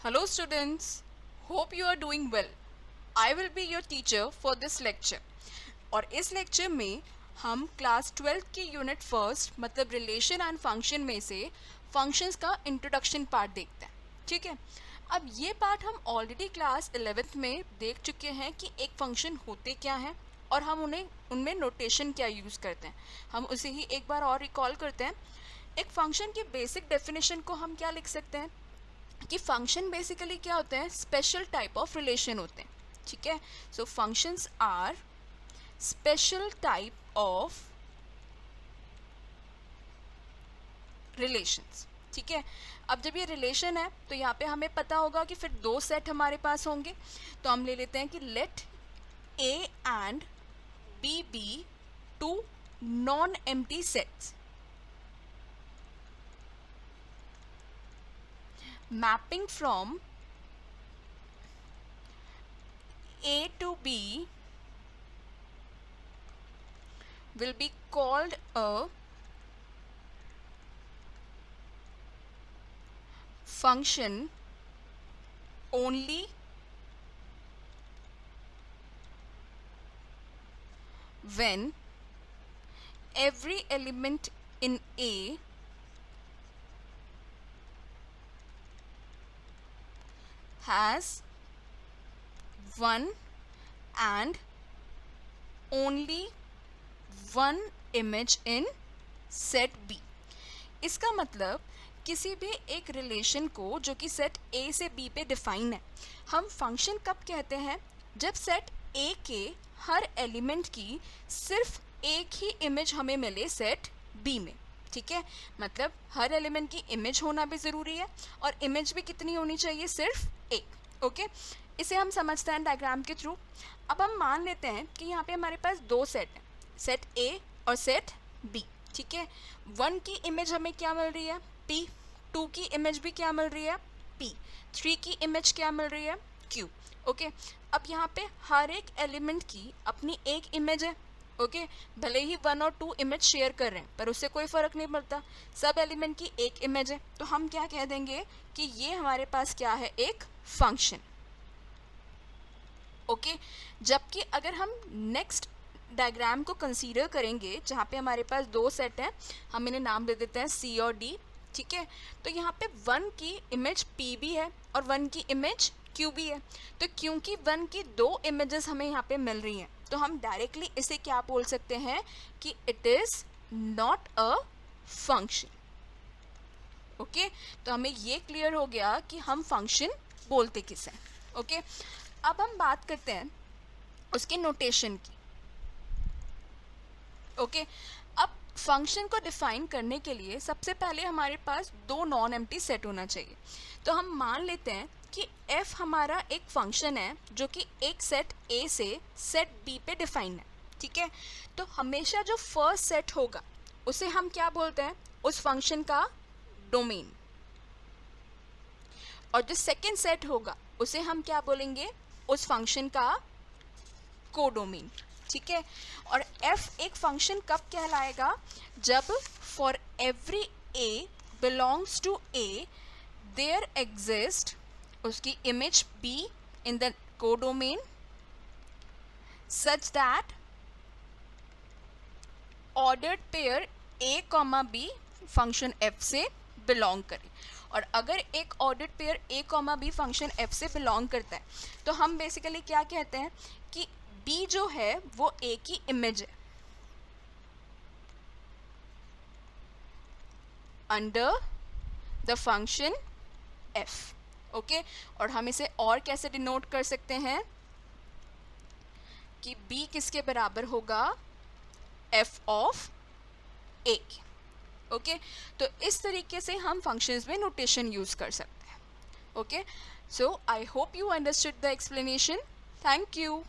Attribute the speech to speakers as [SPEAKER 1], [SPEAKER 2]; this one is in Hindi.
[SPEAKER 1] Hello students, hope you are doing well. I will be your teacher for this lecture. और इस लेक्चर में हम क्लास 12 की यूनिट फर्स्ट मतलब रिलेशन एंड फंक्शन में से फंक्शंस का इंट्रोडक्शन पार्ट देखते हैं. ठीक है, अब ये पार्ट हम ऑलरेडी क्लास 11th में देख चुके हैं कि एक फंक्शन होते क्या हैं और हम उनमें नोटेशन क्या यूज़ करते हैं. हम उसे ही एक बार और रिकॉल करते हैं. एक फंक्शन की बेसिक डेफिनेशन को हम क्या लिख सकते हैं कि फंक्शन बेसिकली क्या होते हैं, स्पेशल टाइप ऑफ रिलेशन होते हैं. ठीक है, so functions are special type of relations. ठीक है, अब जब ये रिलेशन है तो यहाँ पे हमें पता होगा कि फिर दो सेट हमारे पास होंगे. तो हम ले लेते हैं कि let A and B two non empty sets mapping from A to B will be called a function only when every element in A has one and only one image in set B. इसका मतलब किसी भी एक रिलेशन को जो कि सेट A से B पे डिफाइन है, हम फंक्शन कब कहते हैं, जब सेट A के हर एलिमेंट की सिर्फ एक ही इमेज हमें मिले सेट B में. ठीक है, मतलब हर एलिमेंट की इमेज होना भी ज़रूरी है और इमेज भी कितनी होनी चाहिए, सिर्फ एक. ओके, इसे हम समझते हैं डायग्राम के थ्रू. अब हम मान लेते हैं कि यहाँ पे हमारे पास दो सेट हैं, सेट A और सेट B. ठीक है, 1 की इमेज हमें क्या मिल रही है, P. 2 की इमेज भी क्या मिल रही है, P. 3 की इमेज क्या मिल रही है, Q. ओके, अब यहाँ पे हर एक एलिमेंट की अपनी एक इमेज है. ओके, भले ही 1 और 2 इमेज शेयर कर रहे हैं पर उससे कोई फ़र्क नहीं पड़ता, सब एलिमेंट की एक इमेज है. तो हम क्या कह देंगे कि ये हमारे पास क्या है, एक फंक्शन. ओके, जबकि अगर हम नेक्स्ट डायग्राम को कंसीडर करेंगे जहाँ पे हमारे पास दो सेट हैं, हम इन्हें नाम दे देते हैं C और D. ठीक है, तो यहाँ पे 1 की इमेज P भी है और 1 की इमेज Q भी है. तो क्योंकि 1 की दो इमेजेस हमें यहाँ पे मिल रही हैं तो हम डायरेक्टली इसे क्या बोल सकते हैं कि it is not a function. Okay, तो हमें ये क्लियर हो गया कि हम फंक्शन बोलते किसे. ओके, अब हम बात करते हैं उसके नोटेशन की. ओके, अब फंक्शन को डिफाइन करने के लिए सबसे पहले हमारे पास दो नॉन एम्प्टी सेट होना चाहिए. तो हम मान लेते हैं कि f हमारा एक फंक्शन है जो कि एक सेट A से सेट B पे डिफाइन है. ठीक है, तो हमेशा जो फर्स्ट सेट होगा उसे हम क्या बोलते हैं, उस फंक्शन का डोमेन. और जो सेकेंड सेट होगा उसे हम क्या बोलेंगे, उस फंक्शन का कोडोमेन. ठीक है, और f एक फंक्शन कब कहलाएगा, जब for every A belongs to A there exist उसकी image B in the codomain such that ordered pair A comma B function f से बिलोंग करे. और अगर एक ordered pair A comma B function f से बिलोंग करता है तो हम बेसिकली क्या कहते हैं कि B जो है वो A की इमेज है under the function f. Okay, और हम इसे और कैसे डिनोट कर सकते हैं कि B किसके बराबर होगा, f ऑफ A. ओके, तो इस तरीके से हम फंक्शंस में नोटेशन यूज़ कर सकते हैं. Okay, so I hope you understood the explanation. Thank you.